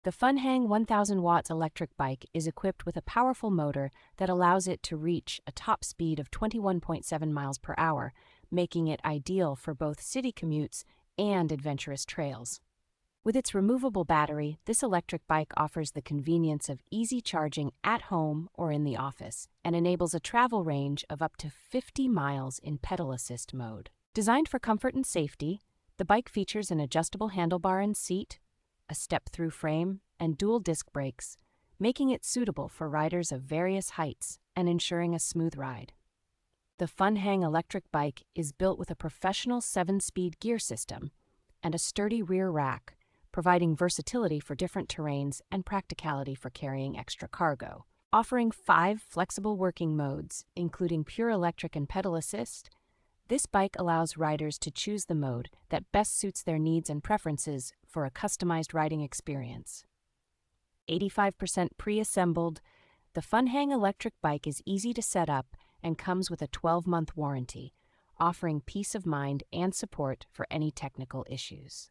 The Funhang 1000W electric bike is equipped with a powerful motor that allows it to reach a top speed of 21.7 miles per hour, making it ideal for both city commutes and adventurous trails. With its removable battery, this electric bike offers the convenience of easy charging at home or in the office and enables a travel range of up to 50 miles in pedal assist mode. Designed for comfort and safety, the bike features an adjustable handlebar and seat, a step-thru frame, and dual disc brakes, making it suitable for riders of various heights and ensuring a smooth ride. The Funhang electric bike is built with a professional 7-speed gear system and a sturdy rear rack, providing versatility for different terrains and practicality for carrying extra cargo. Offering 5 flexible working modes, including pure electric and pedal assist, this bike allows riders to choose the mode that best suits their needs and preferences for a customized riding experience. 85% pre-assembled, the Funhang electric bike is easy to set up and comes with a 12-month warranty, offering peace of mind and support for any technical issues.